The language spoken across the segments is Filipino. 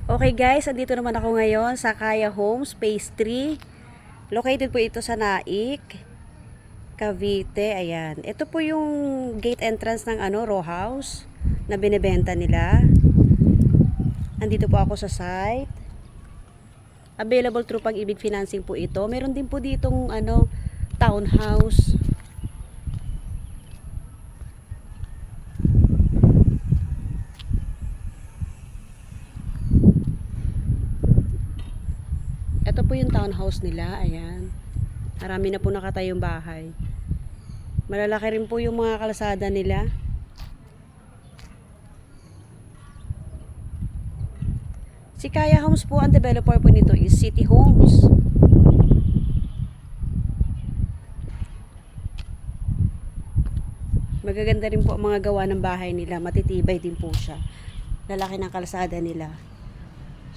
Okay guys, andito naman ako ngayon sa Kaya Homes, Phase 3. Located po ito sa Naik, Cavite. Ayan. Ito po yung gate entrance ng row house na binebenta nila. Andito po ako sa site. Available through Pag-ibig Financing po ito. Meron din po ditong townhouse. Ito po yung townhouse nila, ayan. Marami na po nakatayong bahay. Malalaki rin po yung mga kalsada nila. Si Kaya Homes po, ang developer po nito is City Homes. Magaganda rin po ang mga gawa ng bahay nila. Matitibay din po siya. Lalaki ng kalsada nila.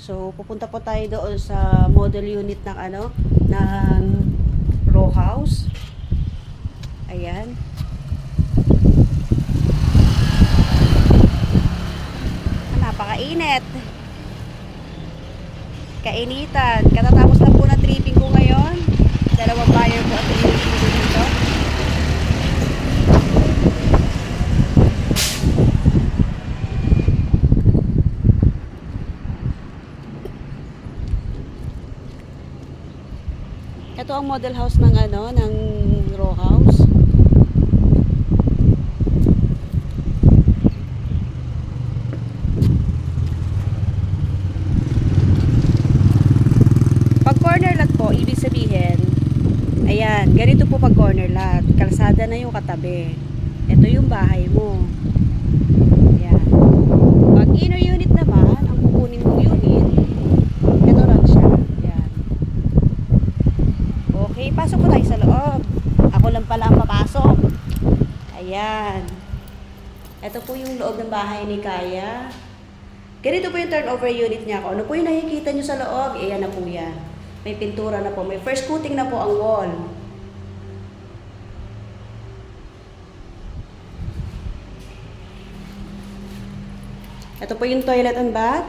So, pupunta po tayo doon sa model unit ng row house. Ayan. Napakainit. Kainitan. Katatapos lang po na tripping ko ngayon. Dalawang buyer po at tripping ko dito. Ito ang model house ng ng row house. Pag corner lot po, ibig sabihin, ayan, ganito po pag corner lot. Kalsada na yung katabi. Ito yung bahay mo. Ayan. Pag inner unit naman, ang kukunin mong unit, ito lang siya. Okay, pasok po tayo sa loob. Ako lang pala ang papasok. Ayan. Ito po yung loob ng bahay ni Kaya. Ganito po yung turnover unit niya. Ano po yung nakikita nyo sa loob? Ayan na po yan. May pintura na po. May first coating na po ang wall. Ito po yung toilet and bath.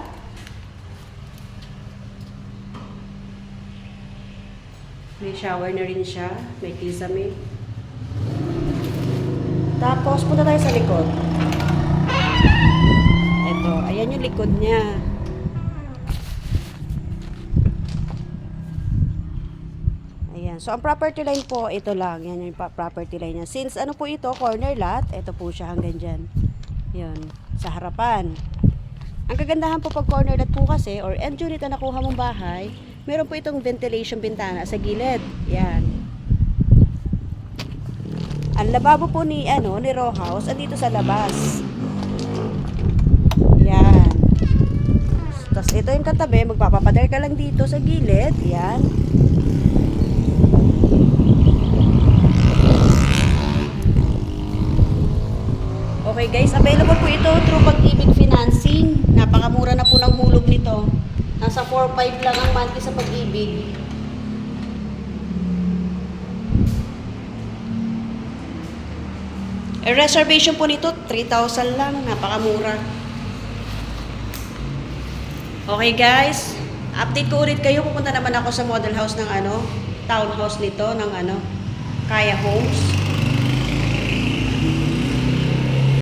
May shower na rin siya. May kisame. Tapos, punta tayo sa likod. Ito. Ayan yung likod niya. Ayan. So, ang property line po, ito lang. Yan yung property line niya. Since, po ito, corner lot, ito po siya hanggang dyan. Yun. Sa harapan. Ang kagandahan po pag corner lot po kasi, or end unit na nakuha mong bahay, meron po itong ventilation bintana sa gilid. Yan. Ang lababo po ni row house andito sa labas. Yan. Tapos ito yung katabi, magpapapader ka lang dito sa gilid. Yan. Okay guys, available po ito through Pag-ibig Financing. Napakamura na po ng hulog nito. Nasa 4-5 lang ang monthly sa Pag-ibig. Reservation po nito, 3,000 lang. Napakamura. Okay guys, update ko ulit kayo. Pupunta naman ako sa model house ng townhouse nito, ng Kaya Homes.